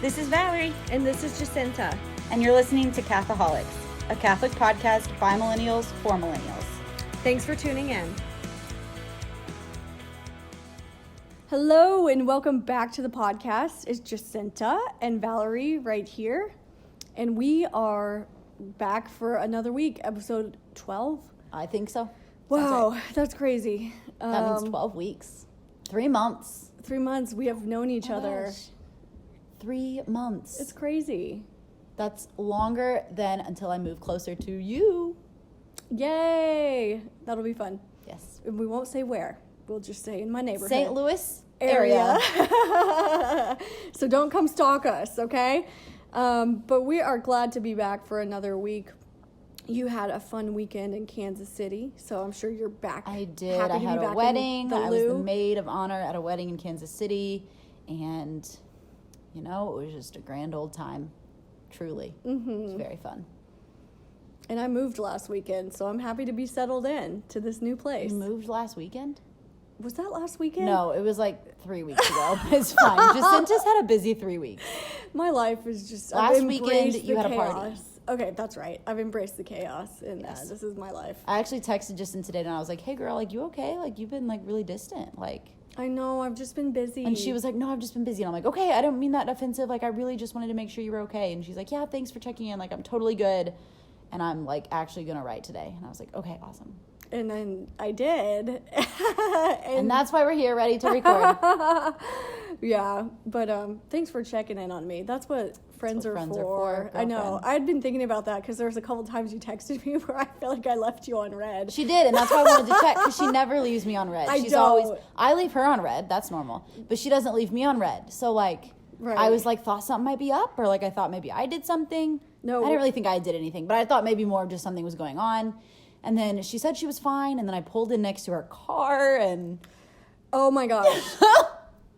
This is Valerie. And this is Jacinta. And you're listening to Catholics, a Catholic podcast by millennials for millennials. Thanks for tuning in. Hello and welcome back to the podcast. It's Jacinta and Valerie right here. And we are back for another week, episode 12. I think so. Wow, right. That's crazy. That means 12 weeks. 3 months. 3 months. We have known each other. Gosh. 3 months. It's crazy. That's longer than until I move closer to you. Yay! That'll be fun. Yes. And we won't say where. We'll just say in my neighborhood. St. Louis area. So don't come stalk us, okay? But we are glad to be back for another week. You had a fun weekend in Kansas City, so I'm sure you're back. I did. I had a wedding. I was the maid of honor at a wedding in Kansas City. And, you know, it was just a grand old time. Truly. Mm-hmm. It was very fun. And I moved last weekend, so I'm happy to be settled in to this new place. You moved last weekend? Was that last weekend? No, it was like 3 weeks ago. It's fine. Jacinta's had a busy 3 weeks. My life is just... Last weekend, you had a party. Okay, that's right. I've embraced the chaos, and this is my life. I actually texted Jacinta today, and I was like, hey, girl, like, you okay? Like, you've been, like, really distant. Like... I know, I've just been busy. And she was like, no, I've just been busy. And I'm like, okay, I don't mean that offensive. Like, I really just wanted to make sure you were okay. And she's like, yeah, thanks for checking in. Like, I'm totally good. And I'm, like, actually going to write today. And I was like, okay, awesome. And then I did. and that's why we're here, ready to record. Yeah, but thanks for checking in on me. That's what friends are for. I know. I'd been thinking about that because there was a couple times you texted me where I feel like I left you on red. She did, and that's why I wanted to check, because she never leaves me on red. I leave her on red, that's normal, but she doesn't leave me on red. So, like, right. I was like, thought something might be up, or like I thought maybe I did something. No. I didn't really think I did anything, but I thought maybe more just something was going on. And then she said she was fine, and then I pulled in next to her car, and... Oh, my gosh.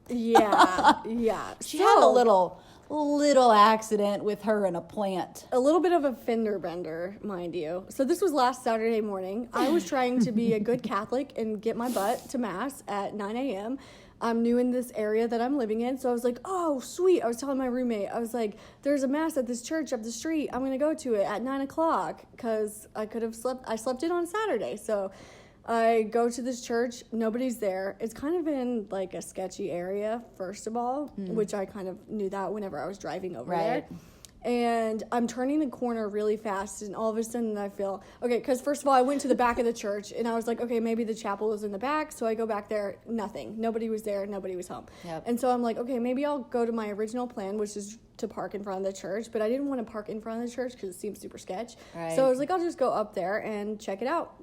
Yeah. She had a little accident with her in a plant. A little bit of a fender bender, mind you. So this was last Saturday morning. I was trying to be a good Catholic and get my butt to Mass at 9 a.m., I'm new in this area that I'm living in, so I was like, oh, sweet. I was telling my roommate, I was like, there's a Mass at this church up the street. I'm going to go to it at 9 o'clock because I slept in on Saturday. So I go to this church. Nobody's there. It's kind of in, like, a sketchy area, first of all, which I kind of knew that whenever I was driving over there. And I'm turning the corner really fast, and all of a sudden I feel, okay, because first of all, I went to the back of the church, and I was like, okay, maybe the chapel was in the back, so I go back there, nothing. Nobody was there, nobody was home. Yep. And so I'm like, okay, maybe I'll go to my original plan, which is to park in front of the church, but I didn't want to park in front of the church because it seems super sketch. Right. So I was like, I'll just go up there and check it out.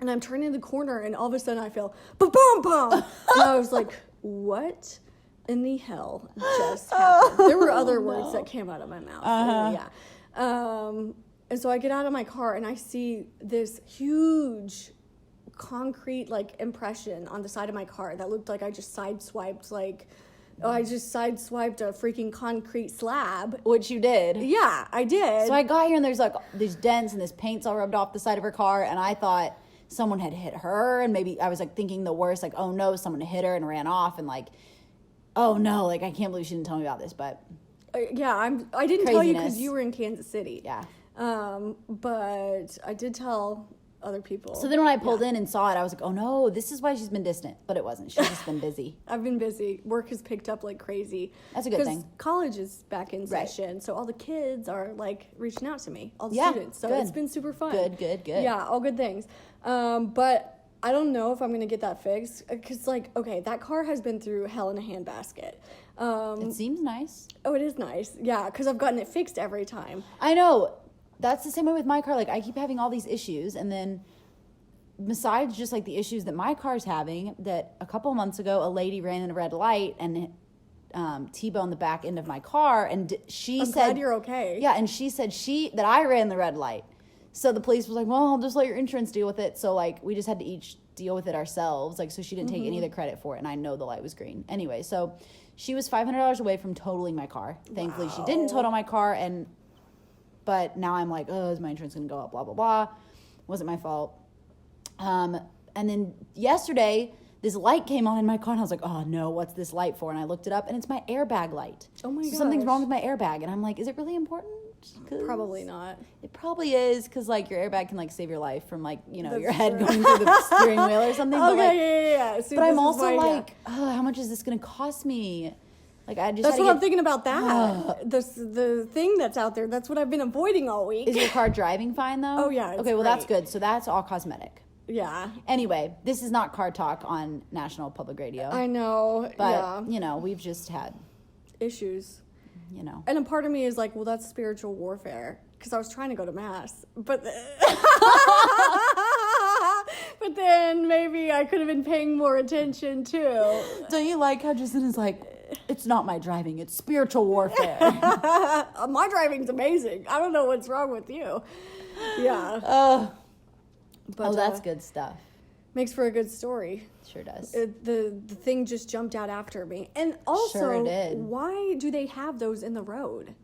And I'm turning the corner, and all of a sudden I feel, ba-boom-boom! And I was like, what in the hell just happened? There were other words that came out of my mouth. And so I get out of my car and I see this huge concrete like impression on the side of my car that looked like I just sideswiped a freaking concrete slab. Which you did. Yeah, I did. So I got here and there's like these dents and this paint's all rubbed off the side of her car, and I thought someone had hit her, and maybe I was like thinking the worst, like, oh no, someone hit her and ran off, and like, oh no, like I can't believe she didn't tell me about this, but I didn't tell you because you were in Kansas City. Yeah. But I did tell other people. So then when I pulled in and saw it, I was like, oh no, this is why she's been distant. But it wasn't. She's just been busy. I've been busy. Work has picked up like crazy. That's a good thing. College is back in session, so all the kids are like reaching out to me, all the students. So it's been super fun. Good. Yeah, all good things. But I don't know if I'm going to get that fixed because, like, okay, that car has been through hell in a handbasket. It seems nice. Oh, it is nice. Yeah, because I've gotten it fixed every time. I know. That's the same way with my car. Like, I keep having all these issues, and then besides just, like, the issues that my car's having, that a couple months ago, a lady ran in a red light and T-boned the back end of my car, and I'm glad you're okay. Yeah, and she said that I ran the red light. So the police was like, well, I'll just let your insurance deal with it. So, like, we just had to each deal with it ourselves. Like, so she didn't take any of the credit for it, and I know the light was green. Anyway, so she was $500 away from totaling my car. Thankfully, she didn't total my car, but now I'm like, oh, is my insurance going to go up, blah, blah, blah. Wasn't my fault. And then yesterday, this light came on in my car, and I was like, oh no, what's this light for? And I looked it up, and it's my airbag light. Oh my gosh. Something's wrong with my airbag, and I'm like, is it really important? Probably not. It probably is, because like your airbag can like save your life from like, you know, that's your head going through the steering wheel or something. Okay, but, like, yeah. See, but I'm also like, oh, how much is this going to cost me? Like I just that's what I'm thinking about that. The thing that's out there, that's what I've been avoiding all week. Is your car driving fine though? Oh yeah. Okay, well that's good. So that's all cosmetic. Yeah. Anyway, this is not car talk on National Public Radio. I know. But you know, we've just had issues. You know. And a part of me is like, well, that's spiritual warfare, because I was trying to go to mass, but but then maybe I could have been paying more attention too. Don't you like how Justin is like, it's not my driving, it's spiritual warfare. My driving's amazing. I don't know what's wrong with you. Yeah. But that's good stuff. Makes for a good story. Sure does. The thing just jumped out after me. And also, sure did. Why do they have those in the road?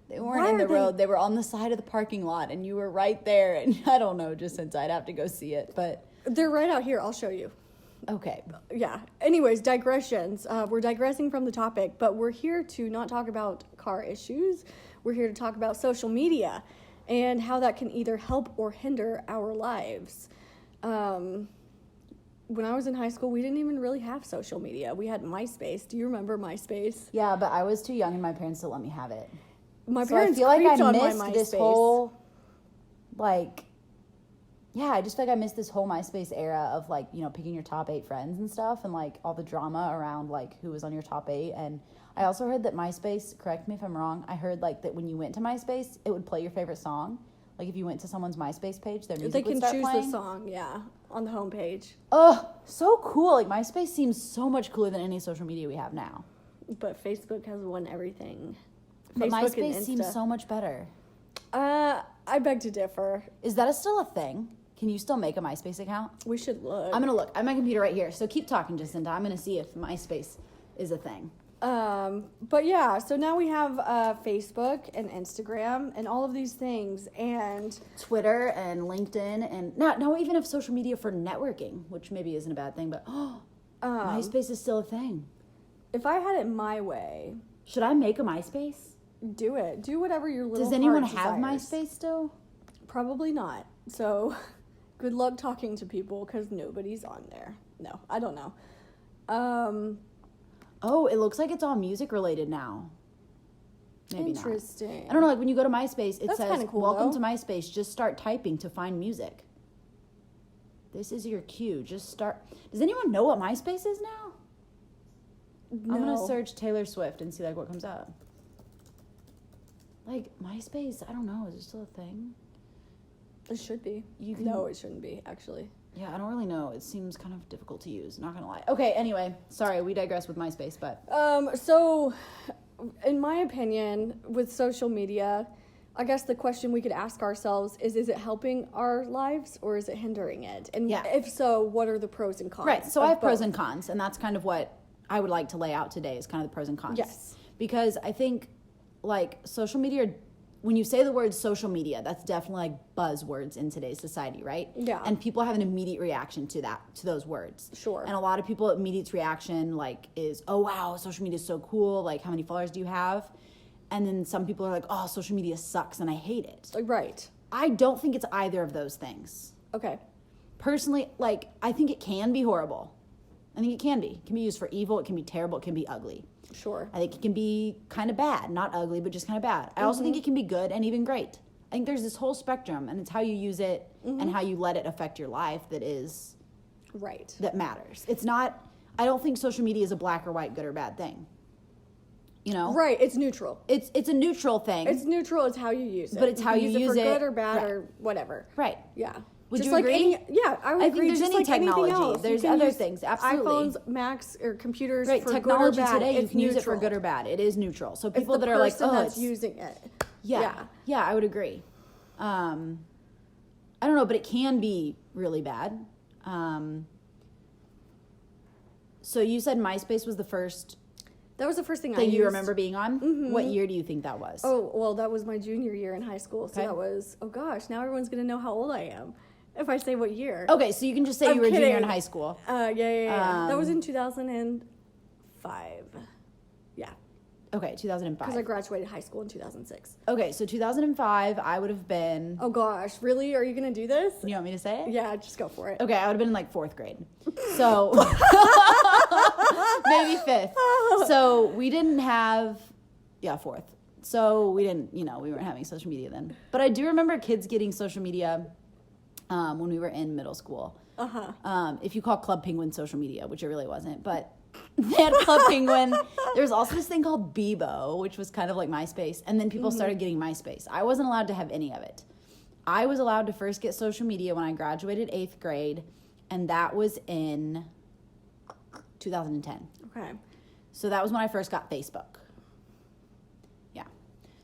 They weren't in the road. They were on the side of the parking lot, and you were right there. And I don't know, just since I'd have to go see it, but they're right out here. I'll show you. Okay. Yeah. Anyways, digressions. We're digressing from the topic, but we're here to not talk about car issues. We're here to talk about social media and how that can either help or hinder our lives. When I was in high school, we didn't even really have social media. We had MySpace. Do you remember MySpace? Yeah, but I was too young and my parents didn't let me have it. My parents creeped on my MySpace. This whole, like, yeah, I just feel like I missed this whole MySpace era of, like, you know, picking your top 8 friends and stuff, and, like, all the drama around, like, who was on your top 8. And I also heard that MySpace, correct me if I'm wrong, I heard, like, that when you went to MySpace, it would play your favorite song. Like, if you went to someone's MySpace page, their music would start playing. They can choose the song, yeah, on the homepage. Oh, so cool. Like, MySpace seems so much cooler than any social media we have now. But Facebook has won everything. But MySpace seems so much better. I beg to differ. Is that still a thing? Can you still make a MySpace account? We should look. I'm going to look. I have my computer right here. So keep talking, Jacinta. I'm going to see if MySpace is a thing. But yeah, so now we have Facebook and Instagram and all of these things, and Twitter and LinkedIn, and now even have social media for networking, which maybe isn't a bad thing, but MySpace is still a thing. If I had it my way, should I make a MySpace? Do it. Do whatever your little Does anyone heart have desires. MySpace still? Probably not. So good luck talking to people because nobody's on there. No, I don't know. Oh, it looks like it's all music related now. Maybe Interesting. Not. I don't know, like when you go to MySpace, it That's says, cool, welcome though. to MySpace, just start typing to find music. This is your cue, just start. Does anyone know what MySpace is now? No. I'm going to search Taylor Swift and see like what comes up. Like MySpace, I don't know, is it still a thing? It should be. No, it shouldn't be, actually. Yeah, I don't really know. It seems kind of difficult to use, not gonna lie. Okay, anyway, sorry, we digress with MySpace, but... So, in my opinion, with social media, I guess the question we could ask ourselves is it helping our lives or is it hindering it? And if so, what are the pros and cons? Right, so I have pros and cons, and that's kind of what I would like to lay out today is kind of the pros and cons. Yes. Because I think, like, social media... When you say the word social media, that's definitely like buzzwords in today's society, right? Yeah. And people have an immediate reaction to those words. Sure. And a lot of people, immediate reaction like is, oh wow, social media is so cool. Like, how many followers do you have? And then some people are like, oh, social media sucks and I hate it. Right. I don't think it's either of those things. Okay. Personally, like, I think it can be horrible. I think it can be. It can be used for evil. It can be terrible. It can be ugly. Sure. I think it can be kind of bad. Not ugly, but just kind of bad. I also think it can be good and even great. I think there's this whole spectrum, and it's how you use it and how you let it affect your life that matters. It's not, I don't think social media is a black or white, good or bad thing. You know? Right, it's neutral. It's a neutral thing. It's neutral, it's how you use it. But it's how you use it. For good or bad or whatever. Right. Yeah. Would just you like agree? I would agree. Think there's just any like technology. Else. There's other things. Absolutely. iPhones, Macs, or computers. Right. For Technology good or bad, today, you can use it neutral. for good or bad. It is neutral. So people it's the that are like, oh, that's it's using it. Yeah, I would agree. I don't know, but it can be really bad. So you said MySpace was the first That was the first thing I that used. you remember being on? Mm-hmm. What year do you think that was? Oh, well, that was my junior year in high school. So Okay. that was, oh gosh, now everyone's going to know how old I am. if I say what year. Okay, so you can just say you were a junior in high school. Yeah. That was in 2005. Yeah. Okay, 2005. Because I graduated high school in 2006. Okay, so 2005, I would have been... Oh, gosh. Really? Are you going to do this? You want me to say it? Yeah, just go for it. Okay, I would have been in, like, 4th grade. So, maybe 5th. So, we didn't have... Yeah, 4th. So, we didn't, we weren't having social media then. But I do remember kids getting social media when we were in middle school. If you call Club Penguin social media, which it really wasn't, but... They had Club Penguin. There was also this thing called Bebo, which was kind of like MySpace. And then people started getting MySpace. I wasn't allowed to have any of it. I was allowed to first get social media when I graduated 8th grade. And that was in 2010. Okay. So that was when I first got Facebook. Yeah.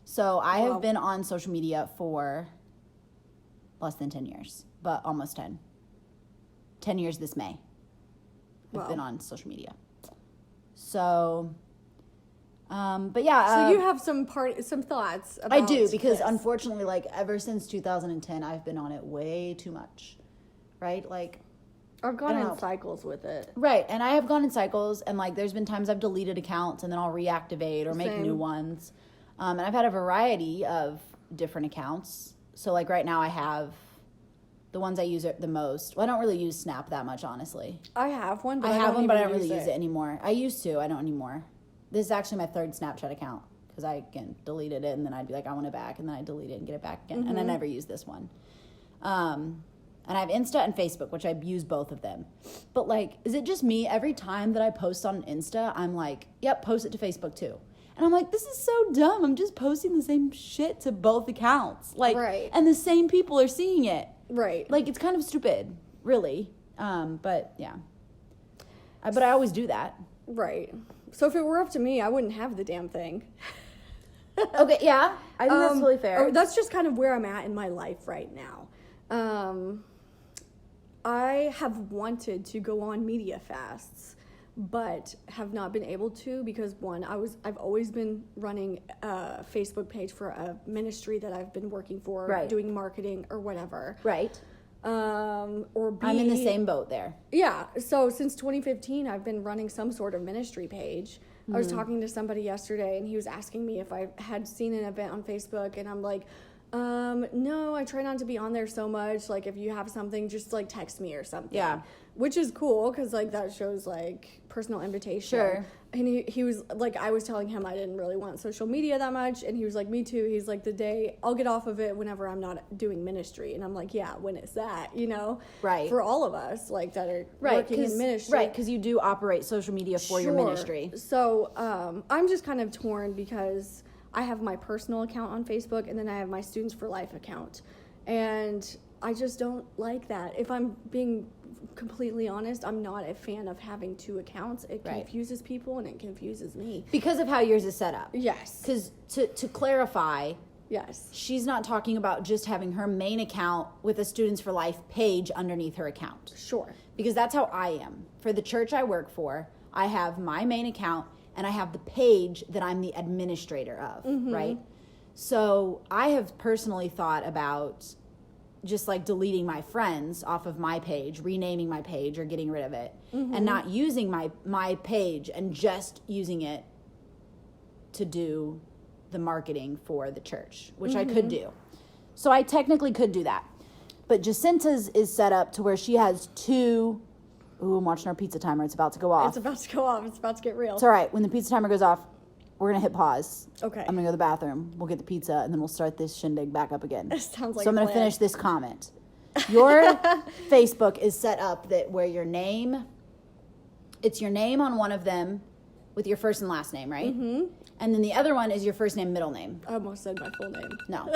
So I have been on social media for less than 10 years. But almost 10. 10 years this May. I've been on social media. So, but yeah. So you have some thoughts about I do, because this. unfortunately, like, ever since 2010, I've been on it way too much, right? Like, I've gone in cycles with it. Right, and I have gone in cycles, and, like, there's been times I've deleted accounts, and then I'll reactivate or make new ones. And I've had a variety of different accounts. So, like, right now I have... The ones I use the most. Well, I don't really use Snap that much, honestly. I have one, but I don't really use it anymore. I used to. I don't anymore. This is actually my 3rd Snapchat account because I deleted it and then I'd be like, I want it back, and then I delete it and get it back again. And I never use this one. And I have Insta and Facebook, which I use both of them. But, like, is it just me? Every time that I post on Insta, I'm like, yep, post it to Facebook too. And I'm like, this is so dumb. I'm just posting the same shit to both accounts. Like, and the same people are seeing it. Right. Like, it's kind of stupid, really. But, yeah. But I always do that. Right. So if it were up to me, I wouldn't have the damn thing. Okay, yeah. I think that's totally fair. That's just kind of where I'm at in my life right now. I have wanted to go on media fasts, but have not been able to because, one, I've always been running a Facebook page for a ministry that I've been working for, doing marketing or whatever. Right. Or B, I'm in the same boat there. Yeah. So since 2015, I've been running some sort of ministry page. I was talking to somebody yesterday, and he was asking me if I had seen an event on Facebook, and I'm like, no, I try not to be on there so much. Like, if you have something, just, like, text me or something. Yeah. Which is cool, because, like, that shows, like, personal invitation. Sure. And he was, like, I was telling him I didn't really want social media that much, and he was like, me too. He's like, I'll get off of it whenever I'm not doing ministry. And I'm like, yeah, when is that, Right. For all of us, like, that are working in ministry. Right, because you do operate social media for your ministry. So, I'm just kind of torn because I have my personal account on Facebook, and then I have my Students for Life account. And I just don't like that. If I'm being completely honest, I'm not a fan of having 2 accounts. It confuses people, and it confuses me. Because of how yours is set up. Yes. Because to clarify, yes, she's not talking about just having her main account with a Students for Life page underneath her account. Sure. Because that's how I am. For the church I work for, I have my main account, and I have the page that I'm the administrator of, right? So I have personally thought about just, like, deleting my friends off of my page, renaming my page or getting rid of it, and not using my page and just using it to do the marketing for the church, which I could do. So I technically could do that. But Jacinta's is set up to where she has 2... Ooh, I'm watching our pizza timer. It's about to go off. It's about to go off. It's about to get real. It's all right. When the pizza timer goes off, we're going to hit pause. Okay. I'm going to go to the bathroom. We'll get the pizza, and then we'll start this shindig back up again. It sounds like So I'm going to finish this comment. Your Facebook is set up that where your name, it's your name on one of them with your first and last name, right? Mm-hmm. And then the other one is your first name, middle name. I almost said my full name. No.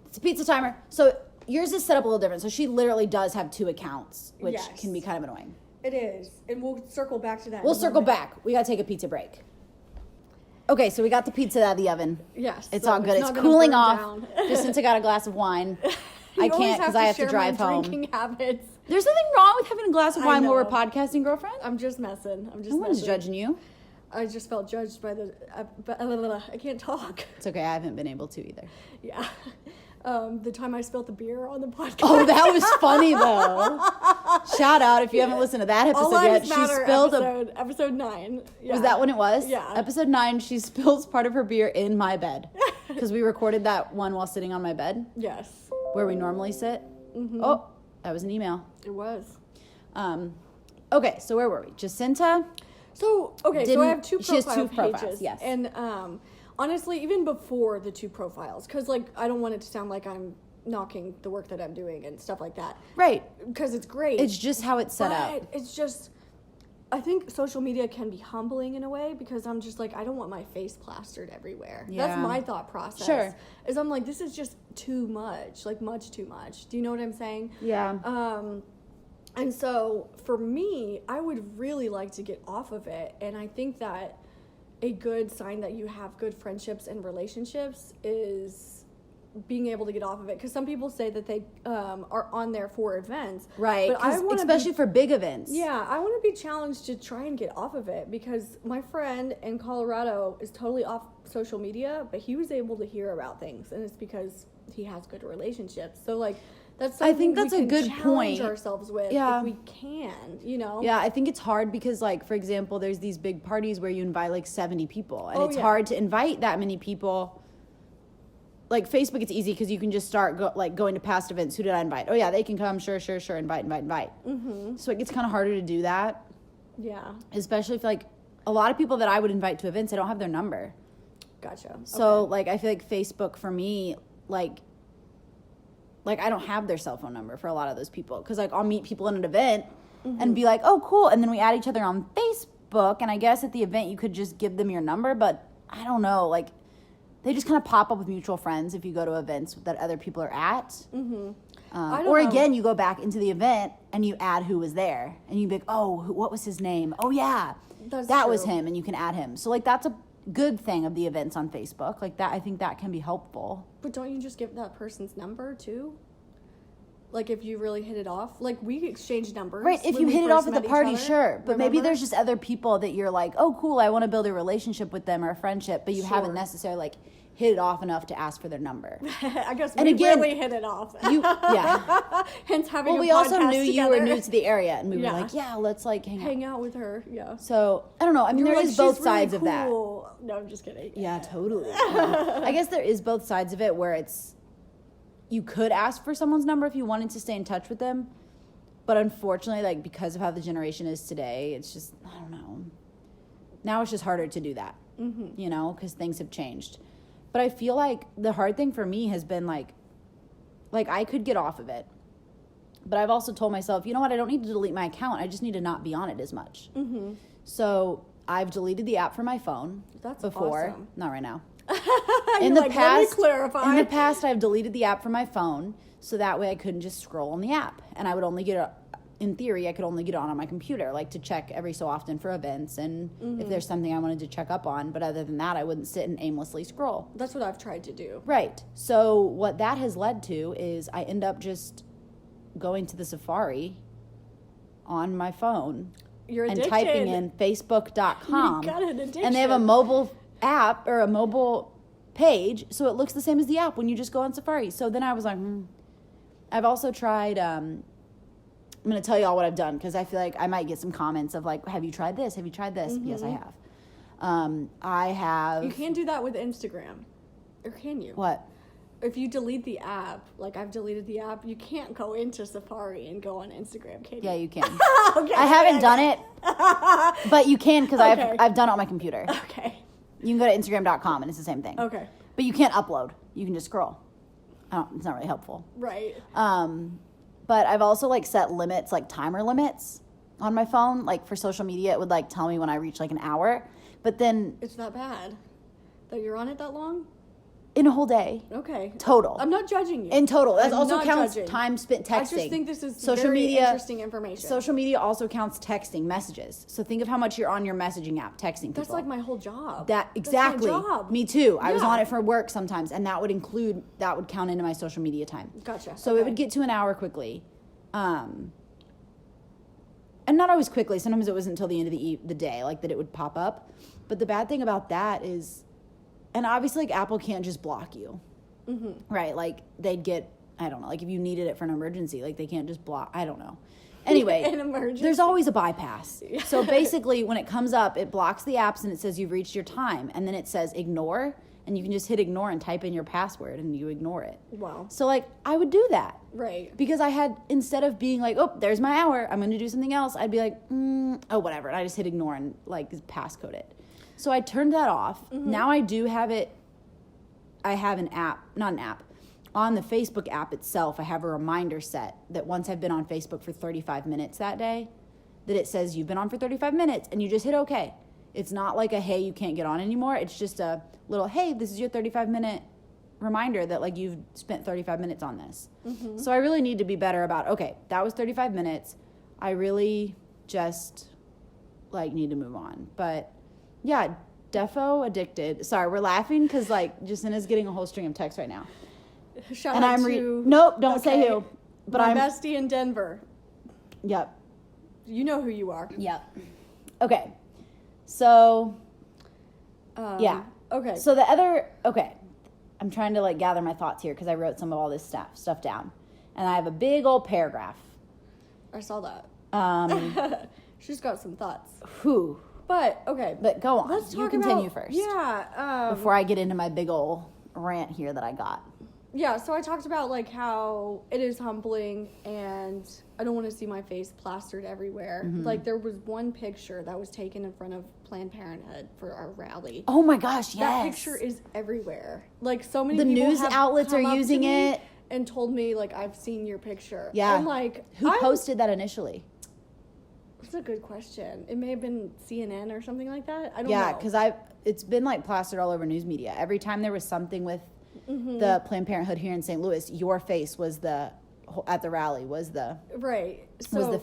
It's a pizza timer. So yours is set up a little different. So she literally does have 2 accounts, which can be kind of annoying. It is. And we'll circle back to that. We'll circle back. We got to take a pizza break. Okay, so we got the pizza out of the oven. Yes. It's all good. It's cooling off. Jacinta got a glass of wine. I can't because I have to drive home. Drinking habits. There's nothing wrong with having a glass of wine while we're podcasting, girlfriend. I'm just messing. No one's judging you. I just felt judged by I can't talk. It's okay. I haven't been able to either. Yeah. The time I spilled the beer on the podcast. Oh, that was funny though. Shout out if you haven't listened to that episode yet. She spilled episode 9. Yeah. Was that when it was? Yeah. Episode 9, she spills part of her beer in my bed. Because we recorded that one while sitting on my bed. Yes. Where we normally sit. Mm-hmm. Oh, that was an email. It was. Okay, so where were we? Jacinta? So I have two profile pages. Profiles, yes. And honestly, even before the 2 profiles, because like I don't want it to sound like I'm knocking the work that I'm doing and stuff like that. Right. Because it's great. It's just how it's set up. It's just, I think social media can be humbling in a way because I'm just like, I don't want my face plastered everywhere. Yeah. That's my thought process. Sure. Is I'm like, this is just too much, like much too much. Do you know what I'm saying? Yeah. And so for me, I would really like to get off of it. And I think that a good sign that you have good friendships and relationships is being able to get off of it. Because some people say that they are on there for events. Right. But especially for big events. Yeah. I want to be challenged to try and get off of it because my friend in Colorado is totally off social media, but he was able to hear about things. And it's because he has good relationships. So like, that's something I think that's we can a good challenge point. Ourselves with yeah. if we can, you know. Yeah, I think it's hard because, like, for example, there's these big parties where you invite like 70 people, and it's hard to invite that many people. Like Facebook, it's easy because you can just start going to past events. Who did I invite? Oh yeah, they can come. Sure. Invite. Mm-hmm. So it gets kind of harder to do that. Yeah. Especially if like a lot of people that I would invite to events, I don't have their number. Gotcha. So like I feel like Facebook for me, like I don't have their cell phone number for a lot of those people. Because, like, I'll meet people in an event and be like, oh, cool. And then we add each other on Facebook. And I guess at the event you could just give them your number. But I don't know. Like, they just kind of pop up with mutual friends if you go to events that other people are at. Mm-hmm. Or, again, you go back into the event and you add who was there. And you be like, oh, what was his name? Oh, yeah. That was him. And you can add him. So, like, that's a good thing of the events on Facebook. Like that, I think that can be helpful. But don't you just give that person's number too? Like if you really hit it off, like we exchanged numbers. Right, if you hit it off at the party, sure. But maybe there's just other people that you're like, oh cool, I want to build a relationship with them or a friendship, but you haven't necessarily like hit it off enough to ask for their number. I guess we really hit it off. Hence having we also knew together. You were new to the area, and we were like, yeah, let's like hang out with her. Yeah. So I don't know. I mean, there is both sides of that. No, I'm just kidding. Yeah, totally. I guess there is both sides of it where it's you could ask for someone's number if you wanted to stay in touch with them, but unfortunately, like because of how the generation is today, it's just I don't know. Now it's just harder to do that, you know, because things have changed. But I feel like the hard thing for me has been like I could get off of it. But I've also told myself, you know what, I don't need to delete my account. I just need to not be on it as much. Mm-hmm. So I've deleted the app from my phone. That's before. Awesome. Not right now. In the past, I've deleted the app from my phone so that way I couldn't just scroll on the app. And I would only get in theory, I could only get on my computer, like to check every so often for events and if there's something I wanted to check up on. But other than that, I wouldn't sit and aimlessly scroll. That's what I've tried to do. Right. So what that has led to is I end up just going to the Safari on my phone and typing in facebook.com. You got an addiction. And they have a mobile app or a mobile page, so it looks the same as the app when you just go on Safari. So then I was like, I've also tried... I'm going to tell you all what I've done because I feel like I might get some comments of like, have you tried this? Have you tried this? Yes, I have. I have... You can do that with Instagram. Or can you? What? If you delete the app, like I've deleted the app, you can't go into Safari and go on Instagram, can you? Yeah, you can. Okay, I haven't done it, but you can because I've done it on my computer. Okay. You can go to Instagram.com and it's the same thing. Okay. But you can't upload. You can just scroll. It's not really helpful. Right. But I've also like set limits, like timer limits on my phone. Like for social media, it would like tell me when I reach like an hour. But then... It's that bad that you're on it that long? In a whole day. Okay. Total. I'm not judging you. In total. That also counts judging. Time spent texting. I just think this is social very media, interesting information. Social media also counts texting messages. So think of how much you're on your messaging app texting people. That's like my whole job. Exactly. That's my job. Me too. I was on it for work sometimes, and that would count into my social media time. Gotcha. So it would get to an hour quickly. And not always quickly. Sometimes it wasn't until the end of the day, like that it would pop up. But the bad thing about that is, and obviously like Apple can't just block you. right? Like they'd get, I don't know, like if you needed it for an emergency, like they can't just block, I don't know. Anyway, there's always a bypass. Yeah. So basically when it comes up, it blocks the apps and it says you've reached your time. And then it says ignore, and you can just hit ignore and type in your password and you ignore it. Wow. So like I would do that. Right. Because I had, instead of being like, oh, there's my hour, I'm going to do something else, I'd be like, oh, whatever. And I just hit ignore and like passcode it. So I turned that off. Now I do have it. I have an app, not an app. On the Facebook app itself, I have a reminder set that once I've been on Facebook for 35 minutes that day, that it says you've been on for 35 minutes and you just hit okay. It's not like a, hey, you can't get on anymore. It's just a little, hey, this is your 35-minute reminder that like you've spent 35 minutes on this. So I really need to be better about, okay, that was 35 minutes. I really just like need to move on. But yeah, defo addicted. Sorry, we're laughing because like Jacinta's getting a whole string of texts right now. Shout out to nope, don't say who. But I'm bestie in Denver. Yep. You know who you are. Yep. Okay. So yeah. Okay. So I'm trying to like gather my thoughts here because I wrote some of all this stuff down. And I have a big old paragraph. I saw that. She's got some thoughts. Whew. But okay. But go on. Let's talk continue first. Yeah. Before I get into my big old rant here that I got. Yeah, so I talked about like how it is humbling and I don't want to see my face plastered everywhere. Like there was one picture that was taken in front of Planned Parenthood for our rally. Oh my gosh, yes. That picture is everywhere. Like so many the people news have outlets come are up using to me it and told me like I've seen your picture. Yeah. And like who posted that initially? That's a good question. It may have been CNN or something like that. I don't know. Yeah, because it's been like plastered all over news media. Every time there was something with the Planned Parenthood here in St. Louis, your face was at the rally was the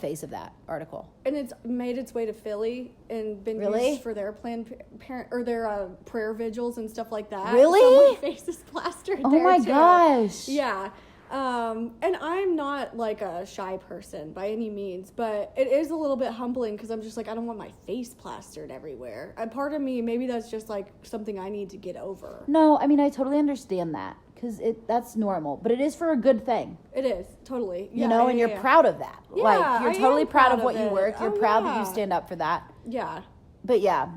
face of that article. And it's made its way to Philly and been used for their Planned Parent or their prayer vigils and stuff like that. Really? So my face is plastered there. Oh my gosh. Yeah. And I'm not like a shy person by any means, but it is a little bit humbling because I'm just like, I don't want my face plastered everywhere. And part of me, maybe that's just like something I need to get over. No, I mean, I totally understand that because that's normal, but it is for a good thing. It is, totally. Yeah, you know, and you're proud of that. Yeah, like, you're totally proud of what you work. You're proud that you yeah. stand up for that. Yeah. But yeah,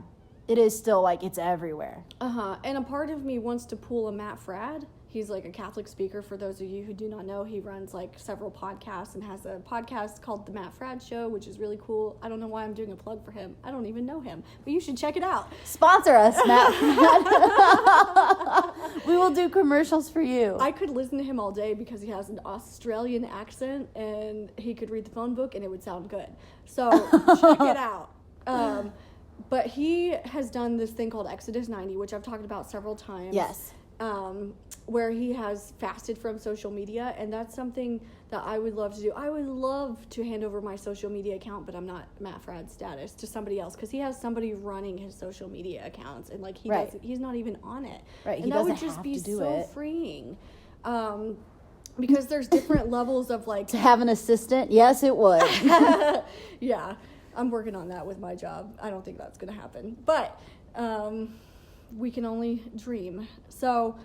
it is still like it's everywhere. And a part of me wants to pull a Matt Fradd. He's like a Catholic speaker. For those of you who do not know, he runs like several podcasts and has a podcast called The Matt Fradd Show, which is really cool. I don't know why I'm doing a plug for him. I don't even know him, but you should check it out. Sponsor us, Matt Fradd. We will do commercials for you. I could listen to him all day because he has an Australian accent and he could read the phone book and it would sound good. So check it out. But he has done this thing called Exodus 90, which I've talked about several times. Yes. Where he has fasted from social media, and that's something that I would love to do. I would love to hand over my social media account, but I'm not Matt Fradd status, to somebody else because he has somebody running his social media accounts, and like he's not even on it. Right, and that would just be so freeing. Because there's different levels of like to have an assistant. Yes, it would. Yeah, I'm working on that with my job. I don't think that's gonna happen, but we can only dream. So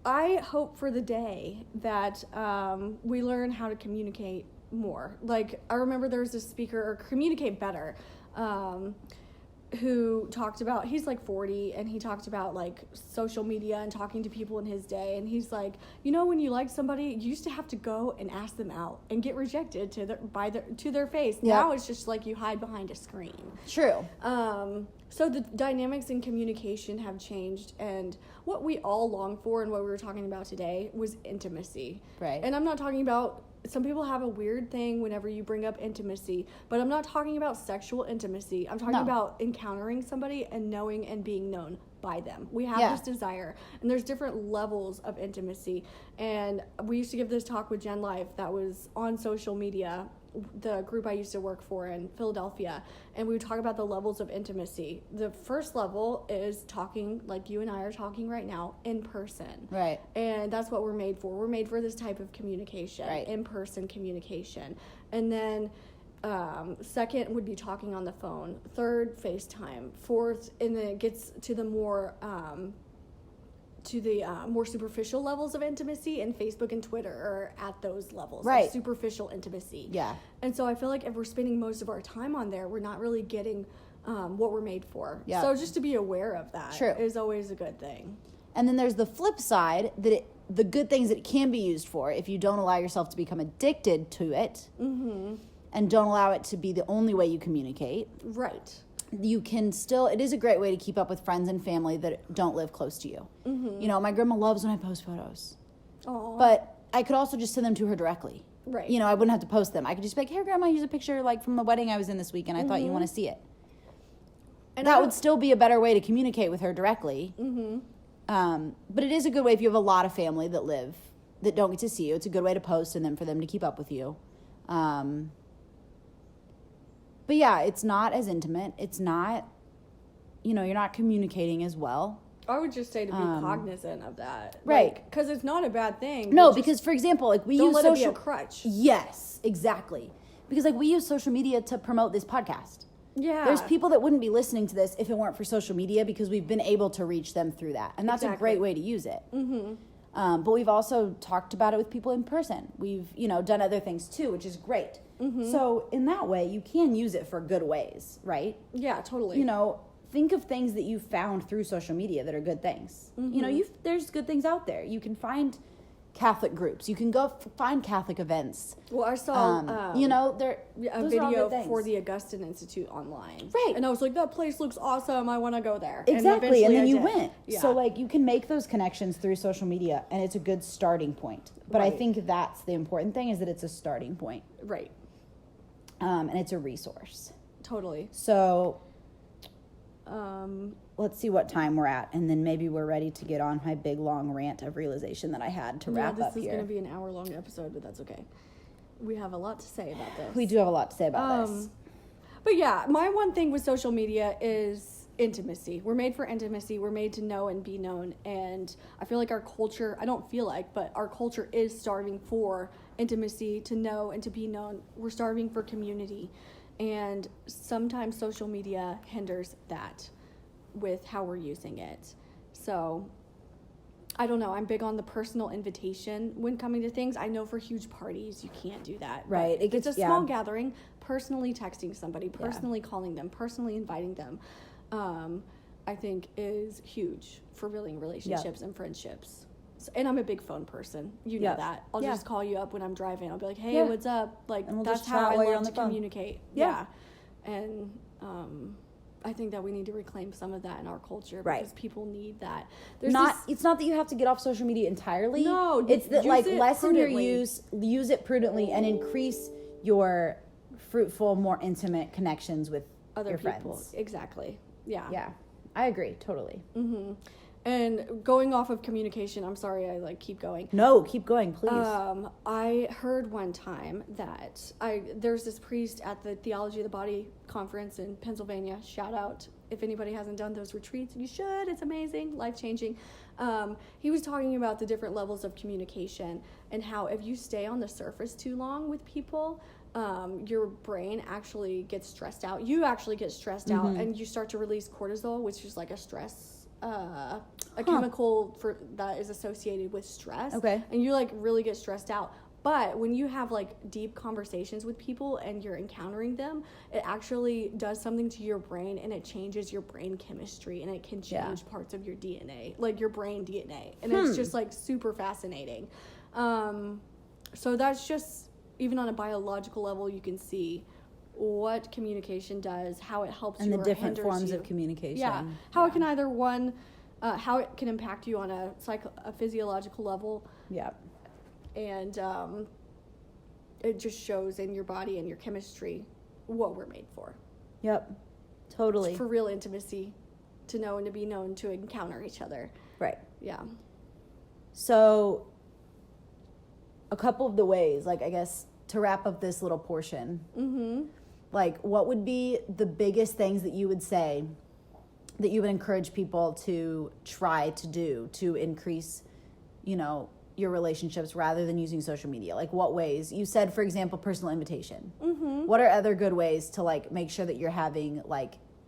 I hope for the day that we learn how to communicate more. Like, I remember there was a speaker, or communicate better, who talked about, he's like 40, and he talked about like social media and talking to people in his day, and he's like, you know, when you like somebody, you used to have to go and ask them out and get rejected to their face. Yep. Now it's just like you hide behind a screen. True. So the dynamics in communication have changed, and what we all long for and what we were talking about today was intimacy. Right. And I'm not talking about, some people have a weird thing whenever you bring up intimacy, but I'm not talking about sexual intimacy. I'm talking about encountering somebody and knowing and being known by them. We have this desire, and there's different levels of intimacy. And we used to give this talk with Gen Life that was on social media, the group I used to work for in Philadelphia, and we would talk about the levels of intimacy. The first level is talking like you and I are talking right now in person. Right. And that's what we're made for. We're made for this type of communication, in-person communication. And then second would be talking on the phone. Third, FaceTime. Fourth, and then it gets to the more to the more superficial levels of intimacy, and Facebook and Twitter are at those levels right. of superficial intimacy. Yeah. And so I feel like if we're spending most of our time on there, we're not really getting what we're made for. Yeah. So just to be aware of that True. is always a good thing. And then there's the flip side, that the good things that it can be used for, if you don't allow yourself to become addicted to it, and don't allow it to be the only way you communicate. Right. You can still, it is a great way to keep up with friends and family that don't live close to you. You know, my grandma loves when I post photos. Aww. But I could also just send them to her directly. Right. You know, I wouldn't have to post them. I could just be like, hey, grandma, here's a picture like from the wedding I was in this week, and I thought you want to see it. And that would still be a better way to communicate with her directly. But it is a good way if you have a lot of family that don't get to see you. It's a good way to post and then for them to keep up with you. But yeah, it's not as intimate. It's not, you know, you're not communicating as well. I would just say to be cognizant of that. Right. Because it's not a bad thing. No, because, for example, like we use social... Don't let it be a crutch. Yes, exactly. Because, like, we use social media to promote this podcast. Yeah. There's people that wouldn't be listening to this if it weren't for social media, because we've been able to reach them through that. And that's a great way to use it. But we've also talked about it with people in person. We've, you know, done other things too, which is great. So in that way, you can use it for good ways, right? Yeah, totally. You know, think of things that you found through social media that are good things. You know, there's good things out there. You can find Catholic groups. You can go find Catholic events. Well, I saw, you know, a video for the Augustine Institute online. Right. And I was like, that place looks awesome. I want to go there. Exactly. And then you went. Yeah. So, like, you can make those connections through social media, and it's a good starting point. But I think that's the important thing, is that it's a starting point. Right. And it's a resource. Totally. So, let's see what time we're at, and then maybe we're ready to get on my big long rant of realization that I had to wrap up here. This is going to be an hour-long episode, but that's okay. We have a lot to say about this. We do have a lot to say about this. But yeah, my one thing with social media is intimacy. We're made for intimacy. We're made to know and be known. And I feel like our culture, I don't feel like, but our culture is starving for intimacy, to know and to be known. We're starving for community. And sometimes social media hinders that with how we're using it. So I don't know. I'm big on the personal invitation when coming to things. I know for huge parties, you can't do that. Right. It's a small gathering. Personally texting somebody, personally calling them, personally inviting them, I think is huge for building relationships and friendships. So, and I'm a big phone person. You know that. I'll just call you up when I'm driving. I'll be like, hey, what's up? Like, and we'll that's just how I love to communicate. Yeah. And I think that we need to reclaim some of that in our culture, because people need that. It's not that you have to get off social media entirely. No, it's that, like, lessen prudently. your use it prudently, and increase your fruitful, more intimate connections with other your people. friends. Exactly. Yeah. Yeah, I agree totally. And going off of communication, I'm sorry I keep going. No, keep going, please. I heard one time that there's this priest at the Theology of the Body conference in Pennsylvania. Shout out. If anybody hasn't done those retreats, you should. It's amazing, life-changing. He was talking about the different levels of communication, and how if you stay on the surface too long with people, your brain actually gets stressed out. You actually get stressed out, and you start to release cortisol, which is like a stress chemical that is associated with stress. Okay. And you really get stressed out. But when you have deep conversations with people and you're encountering them, it actually does something to your brain, and it changes your brain chemistry, and it can change parts of your DNA, like your brain DNA. And it's just super fascinating. So that's just, even on a biological level, you can see what communication does, how it helps you, and the different hinders forms you. of communication. Yeah, how it can either how it can impact you on a physiological level. Yeah, and it just shows in your body and your chemistry what we're made for. Yep, totally. For real intimacy, to know and to be known, to encounter each other. Right. Yeah. So, a couple of the ways, I guess, to wrap up this little portion. What would be the biggest things that you would say that you would encourage people to try to do to increase, your relationships rather than using social media? What ways? You said, for example, personal invitation. What are other good ways to make sure that you're having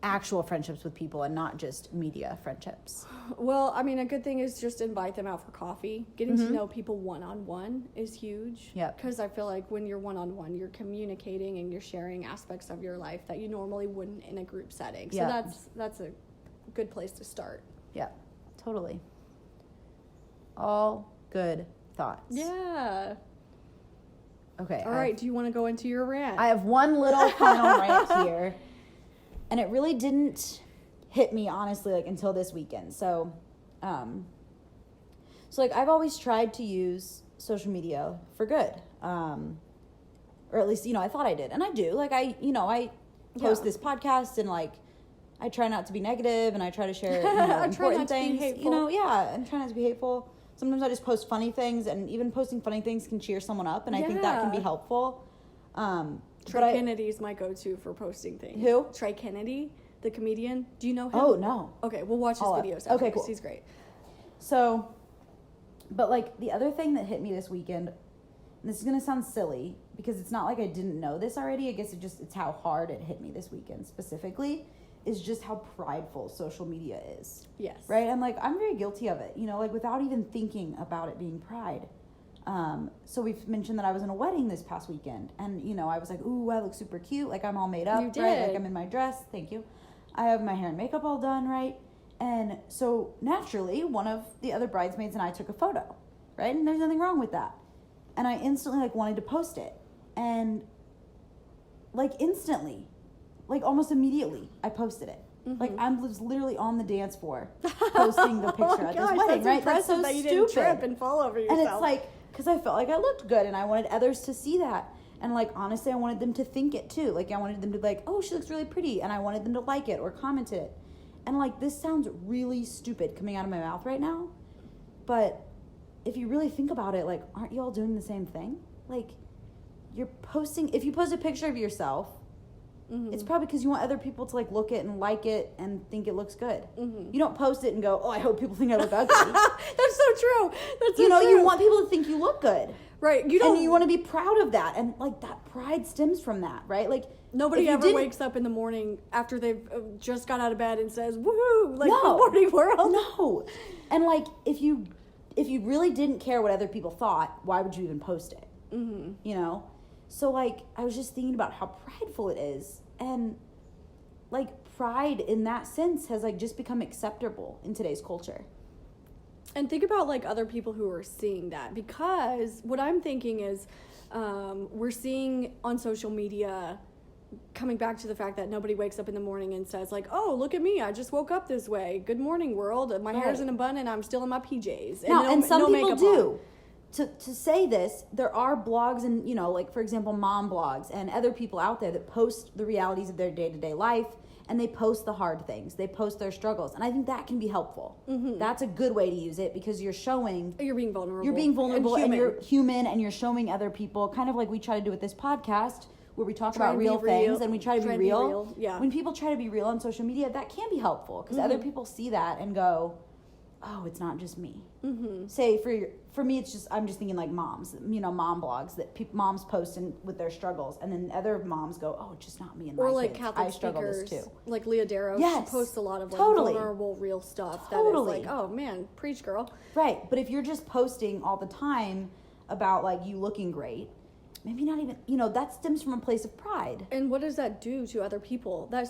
actual friendships with people and not just media friendships. Well, I mean, a good thing is just invite them out for coffee. Getting to know people one-on-one is huge. Yeah. Because I feel like when you're one-on-one, you're communicating and you're sharing aspects of your life that you normally wouldn't in a group setting. So that's a good place to start. Yeah, totally. All good thoughts. Yeah. Okay. All right. Do you want to go into your rant? I have one little final rant here. And it really didn't hit me, honestly, like, until this weekend. So, like, I've always tried to use social media for good. Or at least, I thought I did. And I do. Like, I post this podcast and, like, I try not to be negative and I try to share, important things. And try not to be hateful. Sometimes I just post funny things, and even posting funny things can cheer someone up, and I think that can be helpful. Trey Kennedy's my go-to for posting things. Who? Trey Kennedy, the comedian. Do you know him? Oh, no. Okay, we'll watch his videos. Okay, cool. He's great. So, but, like, the other thing that hit me this weekend, and this is going to sound silly, because it's not like I didn't know this already. I guess it's how hard it hit me this weekend specifically, is just how prideful social media is. Yes. Right? I'm very guilty of it, like, without even thinking about it being pride. So we've mentioned that I was in a wedding this past weekend, and, I was like, ooh, I look super cute. Like, I'm all made up, you did. right? Like, I'm in my dress. Thank you. I have my hair and makeup all done, right? And so naturally, one of the other bridesmaids and I took a photo, right? And there's nothing wrong with that. And I instantly, like, wanted to post it. And, like, instantly, like, almost immediately, I posted it. Mm-hmm. Like, I was literally on the dance floor posting the picture at this wedding, right? That's so that you stupid. Didn't trip and fall over yourself. And it's like, because I felt like I looked good and I wanted others to see that. And, like, honestly, I wanted them to think it too. Like, I wanted them to be like, oh, she looks really pretty. And I wanted them to like it or comment it. And, like, this sounds really stupid coming out of my mouth right now. But if you really think about it, like, aren't you all doing the same thing? Like, you're posting, if you post a picture of yourself, mm-hmm. it's probably because you want other people to, like, look it and like it and think it looks good. Mm-hmm. You don't post it and go, oh, I hope people think I look ugly. That's so true. That's so true. You want people to think you look good. Right. And you want to be proud of that. And, like, that pride stems from that, right? Like, nobody ever wakes up in the morning after they've just got out of bed and says, woohoo, like, good morning, world. No. And, like, if you really didn't care what other people thought, why would you even post it? Mm-hmm. So, like, I was just thinking about how prideful it is. And, like, pride in that sense has, like, just become acceptable in today's culture. And think about, like, other people who are seeing that. Because what I'm thinking is we're seeing on social media, coming back to the fact that nobody wakes up in the morning and says, like, oh, look at me, I just woke up this way. Good morning, world. My hair's in a bun and I'm still in my PJs. And some people do. To say this, there are blogs and, like, for example, mom blogs and other people out there that post the realities of their day-to-day life, and they post the hard things. They post their struggles. And I think that can be helpful. Mm-hmm. That's a good way to use it because you're showing... You're being vulnerable. You're being vulnerable and you're human and you're showing other people, kind of like we try to do with this podcast, where we talk about real things and we try to be real. Yeah. When people try to be real on social media, that can be helpful because other people see that and go, oh, it's not just me. Mm-hmm. Say for me, it's just, I'm just thinking like moms, mom blogs that moms post with their struggles, and then other moms go, oh, it's just not me and my kids. Or like Catholic I struggle speakers, this too. like Leah Darrow. Yes. She posts a lot of like vulnerable, real stuff. Totally. That is like, oh man, preach, girl. Right, but if you're just posting all the time about like you looking great, maybe not even, that stems from a place of pride. And what does that do to other people? That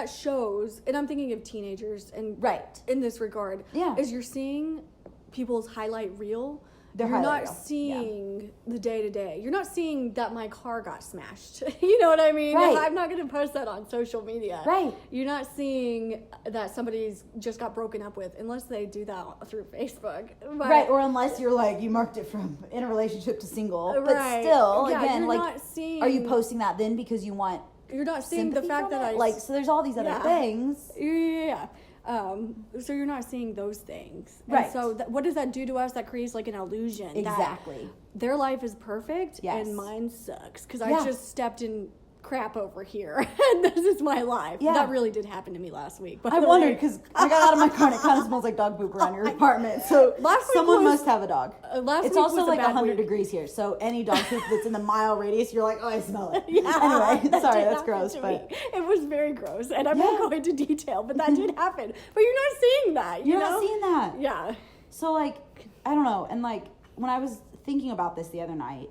shows, and I'm thinking of teenagers and in this regard, is you're seeing people's highlight reel. You're not seeing the day-to-day. You're not seeing that my car got smashed. You know what I mean? Right. I'm not going to post that on social media. Right. You're not seeing that somebody's just got broken up with, unless they do that through Facebook. Right, or unless you're like, you marked it from in a relationship to single. But still, again, like, are you posting that then because you want... You're not seeing the fact that so there's all these other things. Yeah. So you're not seeing those things. Right. And so what does that do to us? That creates like an illusion. Exactly. That their life is perfect and mine sucks. Because I just stepped in crap over here and this is my life. Yeah. That really did happen to me last week. I wondered because I got out of my car and it kind of smells like dog poop around your apartment. So someone must have a dog. It's also like 100 degrees here. So any dog poop that's in the mile radius, you're like, oh, I smell it. Yeah, anyway, sorry, that's gross. But it was very gross. And I'm not going into detail, but that did happen. But you're not seeing that. You're not seeing that. Yeah. So like, I don't know. And like when I was thinking about this the other night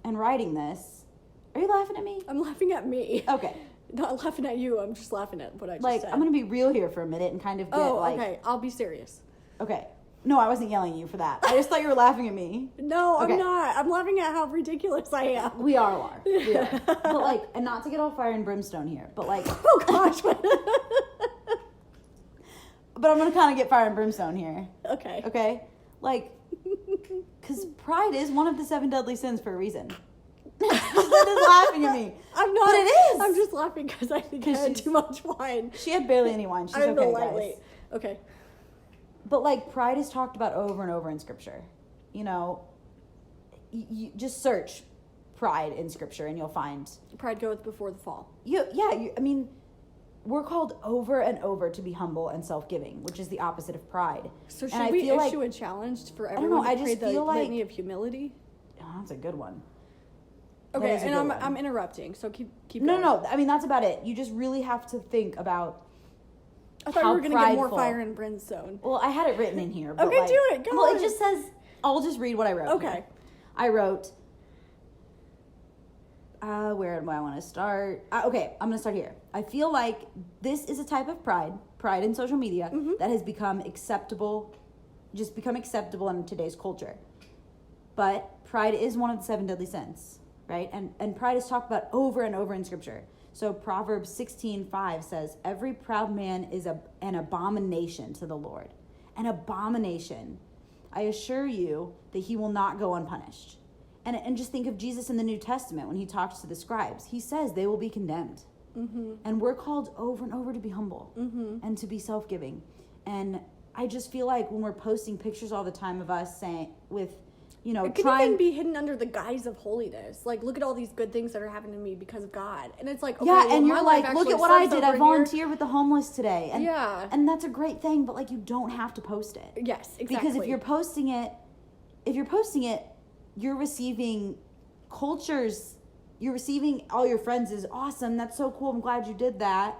and writing this, are you laughing at me? I'm laughing at me. Okay. Not laughing at you. I'm just laughing at what I just said. I'm going to be real here for a minute and kind of get okay. I'll be serious. Okay. No, I wasn't yelling at you for that. I just thought you were laughing at me. No, okay. I'm not. I'm laughing at how ridiculous I am. We are. We are. But like, and not to get all fire and brimstone here, but like. Oh gosh. But I'm going to kind of get fire and brimstone here. Okay. Okay? Like, because pride is one of the 7 deadly sins for a reason. That is laughing at me. I'm not. But it is. I'm just laughing because I think I had too much wine. She had barely any wine. She's okay, guys. Okay. But like pride is talked about over and over in Scripture. You know, you just search pride in Scripture and you'll find pride goeth before the fall. I mean, we're called over and over to be humble and self-giving, which is the opposite of pride. So should we issue a challenge for everyone to pray the litany of humility? Oh, that's a good one. Okay, and I'm interrupting, so keep going. No. I mean, that's about it. You just really have to think about. I thought you were going to get more fire and brimstone. Well, I had it written in here. But okay, do it. Go on. Well, it just says. I'll just read what I wrote. Okay. Here. I wrote. Where do I want to start? Okay, I'm going to start here. I feel like this is a type of pride in social media, that has become acceptable in today's culture. But pride is one of the 7 deadly sins. Right? And pride is talked about over and over in Scripture. So Proverbs 16:5 says, every proud man is an abomination to the Lord. An abomination. I assure you that he will not go unpunished. And just think of Jesus in the New Testament when he talks to the scribes. He says they will be condemned. Mm-hmm. And we're called over and over to be humble and to be self-giving. And I just feel like when we're posting pictures all the time of us saying it could even be hidden under the guise of holiness. Like, look at all these good things that are happening to me because of God. And it's like, okay, and you're like, look at what I did. I volunteered with the homeless today. And, and that's a great thing, but like, you don't have to post it. Yes, exactly. Because if you're posting it, you're receiving cultures. You're receiving all your friends is awesome. That's so cool. I'm glad you did that.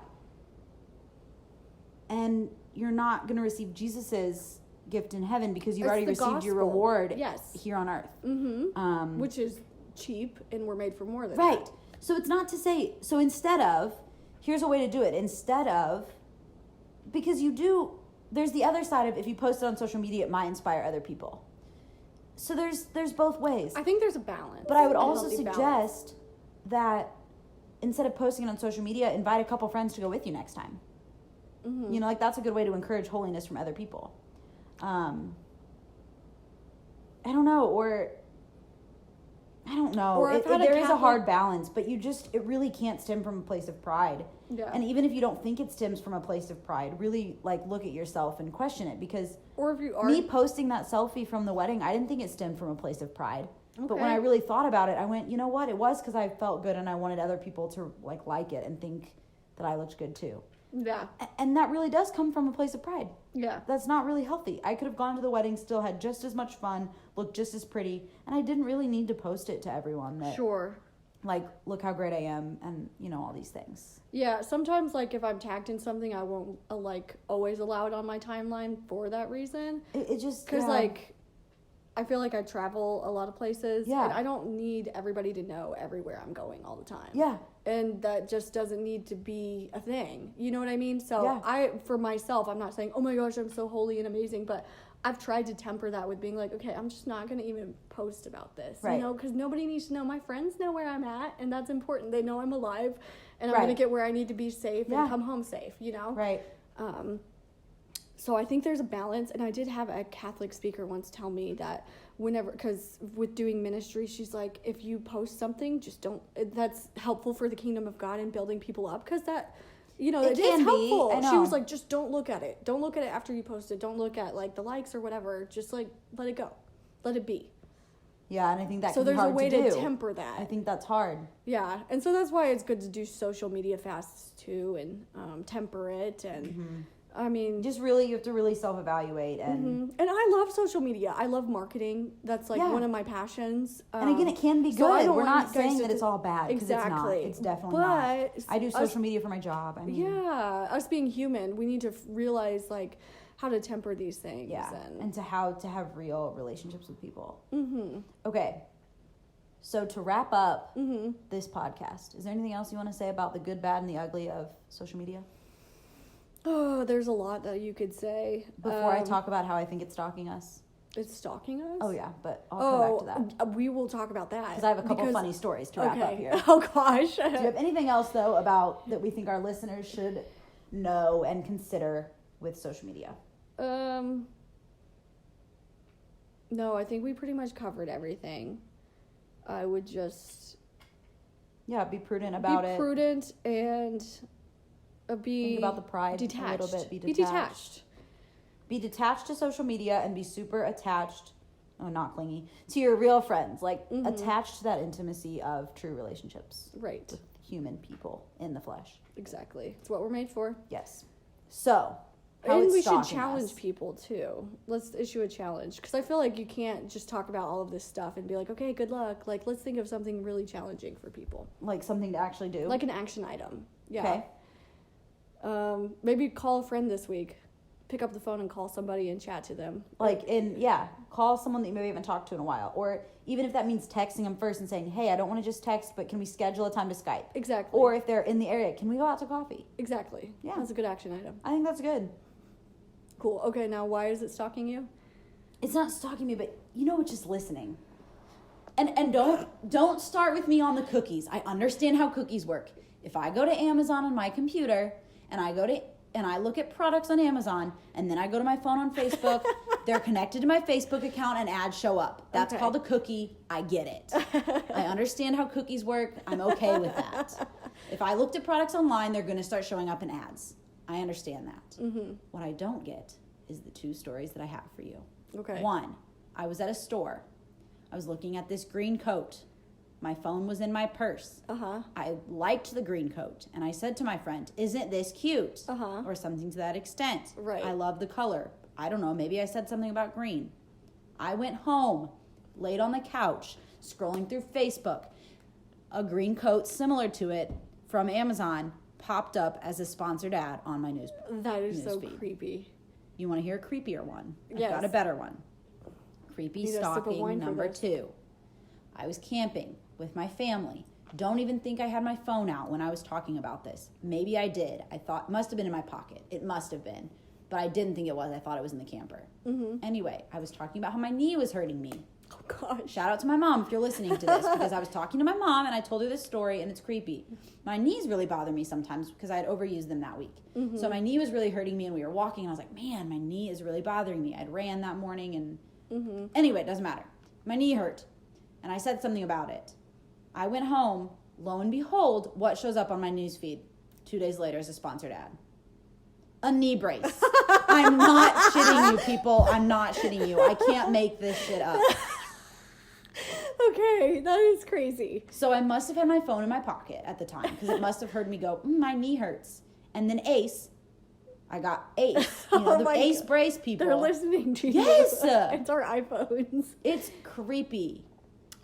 And you're not going to receive Jesus's gift in heaven because you've already received your reward here on earth. Mm-hmm. Which is cheap, and we're made for more than that. That. So it's not to say, so instead of, here's a way to do it. Instead of, because there's the other side of if you post it on social media, it might inspire other people. So there's both ways. I think there's a balance. But I would also suggest that instead of posting it on social media, invite a couple friends to go with you next time. Mm-hmm. Like that's a good way to encourage holiness from other people. I don't know. Or there is a hard balance, but it really can't stem from a place of pride. Yeah. And even if you don't think it stems from a place of pride, really look at yourself and question it, because me posting that selfie from the wedding, I didn't think it stemmed from a place of pride. Okay. But when I really thought about it, I went, you know what? It was because I felt good and I wanted other people to like it and think that I looked good too. Yeah. And that really does come from a place of pride. Yeah. That's not really healthy. I could have gone to the wedding, still had just as much fun, looked just as pretty, and I didn't really need to post it to everyone that look how great I am and all these things. Yeah, sometimes if I'm tagged in something, I won't always allow it on my timeline for that reason. It just because I feel like I travel a lot of places, and I don't need everybody to know everywhere I'm going all the time. Yeah. And that just doesn't need to be a thing. You know what I mean? So for myself, I'm not saying, oh my gosh, I'm so holy and amazing, but I've tried to temper that with being okay, I'm just not going to even post about this, because nobody needs to know. My friends know where I'm at, and that's important. They know I'm alive, and I'm going to get where I need to be safe and come home safe, Right. So I think there's a balance, and I did have a Catholic speaker once tell me that because with doing ministry, she's like, if you post something, just don't, that's helpful for the kingdom of God and building people up, because that, it is helpful. She was like, just don't look at it. Don't look at it after you post it. Don't look at the likes or whatever. Just let it go. Let it be. Yeah, and I think that so can be hard to do. there's a way to temper that. I think that's hard. Yeah, and so that's why it's good to do social media fasts too, and temper it, and I mean, just really, you have to really self-evaluate, and and I love social media. I love marketing. That's like one of my passions. And again, it can be good. So we're not saying that it's all bad, because exactly. it's definitely not. I do social media for my job. I mean, yeah, us being human, we need to realize like how to temper these things. Yeah, and how to have real relationships with people. Okay. So to wrap up this podcast, is there anything else you want to say about the good, bad, and the ugly of social media? Oh, there's a lot that you could say. Before I talk about how I think it's stalking us. It's stalking us? Oh, yeah, but I'll come back to that. We will talk about that. Because I have a couple funny stories to wrap up here. Oh, gosh. Do you have anything else, though, about that we think our listeners should know and consider with social media? No, I think we pretty much covered everything. I would just... Yeah, be prudent about it. Be prudent and... Think about the pride detached. a little bit. Be detached. Be detached to social media and be super attached, not clingy, to your real friends. Like, attached to that intimacy of true relationships. Right. With human people in the flesh. Exactly. It's what we're made for. Yes. So, and we should challenge people, too. Let's issue a challenge. Because I feel like you can't just talk about all of this stuff and be like, okay, good luck. Like, let's think of something really challenging for people. Like, something to actually do? Like an action item. Yeah. Okay. Maybe call a friend this week. Pick up the phone and call somebody and chat to them. Call someone that you maybe haven't talked to in a while. Or even if that means texting them first and saying, hey, I don't want to just text, but can we schedule a time to Skype? Exactly. Or if they're in the area, can we go out to coffee? Exactly. Yeah. That's a good action item. I think that's good. Cool. Okay, now why is it stalking you? It's not stalking me, but it's just listening. And don't start with me on the cookies. I understand how cookies work. If I go to Amazon on my computer and I look at products on Amazon, and then I go to my phone on Facebook, they're connected to my Facebook account, and ads show up. That's called a cookie. I get it. I understand how cookies work. I'm okay with that. If I looked at products online, they're going to start showing up in ads. I understand that. What I don't get is the two stories that I have for you. Okay. One, I was at a store. I was looking at this green coat. My phone was in my purse. I liked the green coat. And I said to my friend, isn't this cute? Or something to that extent. Right. I love the color. I don't know. Maybe I said something about green. I went home, laid on the couch, scrolling through Facebook. A green coat similar to it from Amazon popped up as a sponsored ad on my news. That is so creepy. You want to hear a creepier one? Yes. I've got a better one. Creepy stalking number 2. I was camping with my family. Don't even think I had my phone out when I was talking about this. Maybe I did. I thought it must have been in my pocket. It must have been. But I didn't think it was. I thought it was in the camper. Anyway, I was talking about how my knee was hurting me. Oh, gosh. Shout out to my mom if you're listening to this, because I was talking to my mom and I told her this story, and it's creepy. My knees really bother me sometimes because I had overused them that week. So my knee was really hurting me, and we were walking, and I was like, man, my knee is really bothering me. I'd ran that morning, and anyway, it doesn't matter. My knee hurt, and I said something about it. I went home. Lo and behold, what shows up on my news feed 2 days later is a sponsored ad. A knee brace. I'm not shitting you, people. I'm not shitting you. I can't make this shit up. Okay, that is crazy. So I must have had my phone in my pocket at the time, because it must have heard me go, my knee hurts. And then Ace, I got Ace. The Ace God. Brace people. They're listening to you. Yes. It's our iPhones. It's creepy.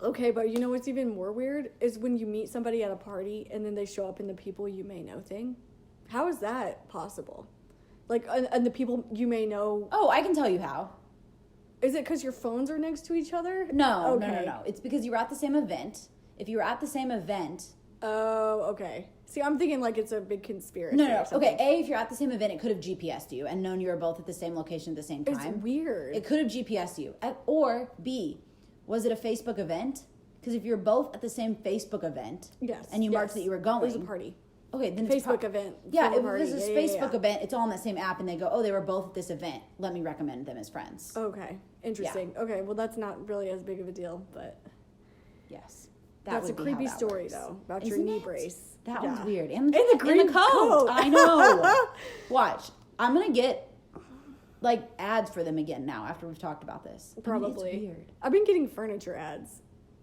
Okay, but you know what's even more weird is when you meet somebody at a party and then they show up in the people you may know thing. How is that possible? Like, and the people you may know. Oh, I can tell you how. Is it because your phones are next to each other? No, okay. No. It's because you were at the same event. If you were at the same event. Oh, okay. See, I'm thinking like it's a big conspiracy. No. Okay, A, if you're at the same event, it could have GPS'd you and known you were both at the same location at the same time. It's weird. It could have GPS'd you. Or B, was it a Facebook event? Because if you're both at the same Facebook event. Yes. And you marked that you were going. It was a party. Okay, then Facebook event. Yeah, if it was a Facebook event, it's all on that same app, and they go, oh, they were both at this event. Let me recommend them as friends. Okay, interesting. Yeah. Okay, well, that's not really as big of a deal, but... Yes. That's a creepy story, though, about your knee brace. That one's weird. And the green coat. I know. Watch. I'm going to get like ads for them again now after we've talked about this. Probably. I mean, it's weird. I've been getting furniture ads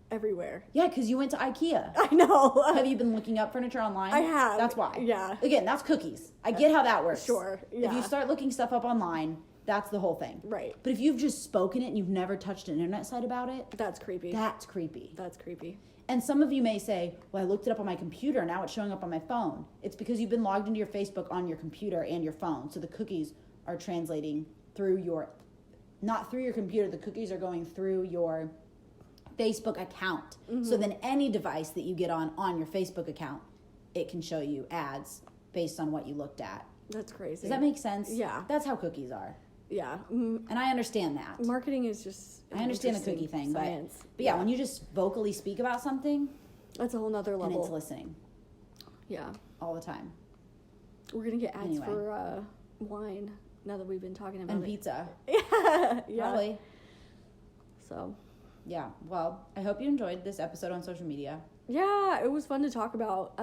everywhere. Yeah, because you went to IKEA. I know. Have you been looking up furniture online? I have. That's why. Yeah. Again, that's cookies. I get how that works. Sure. Yeah. If you start looking stuff up online, that's the whole thing. Right. But if you've just spoken it and you've never touched an internet site about it, that's creepy. That's creepy. That's creepy. And some of you may say, well, I looked it up on my computer, now it's showing up on my phone. It's because you've been logged into your Facebook on your computer and your phone. So the cookies are translating through not through your computer, the cookies are going through your Facebook account. Mm-hmm. So then any device that you get on your Facebook account, it can show you ads based on what you looked at. That's crazy. Does that make sense? Yeah. That's how cookies are. Yeah. And I understand that. Marketing is just I understand the cookie thing, science. But yeah, when you just vocally speak about something, that's a whole nother level. And it's listening. Yeah. All the time. We're going to get ads for wine now that we've been talking about and it. Pizza. Yeah. Probably. So. Yeah. Well, I hope you enjoyed this episode on social media. Yeah, it was fun to talk about.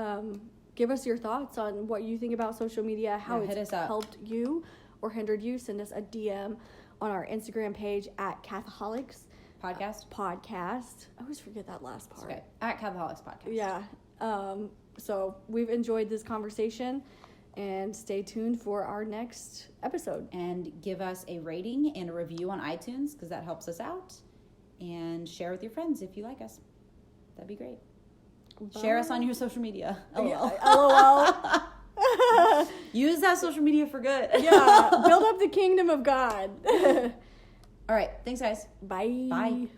Give us your thoughts on what you think about social media, how it's helped you or hindered you. Send us a DM on our Instagram page at Catholics Podcast. I always forget that last part. Okay. At Catholics Podcast. Yeah. So we've enjoyed this conversation, and stay tuned for our next episode. And give us a rating and a review on iTunes because that helps us out. And share with your friends if you like us. That'd be great. Bye. Share us on your social media. LOL. Yeah, LOL. Use that social media for good. Yeah. Build up the kingdom of God. All right. Thanks, guys. Bye. Bye.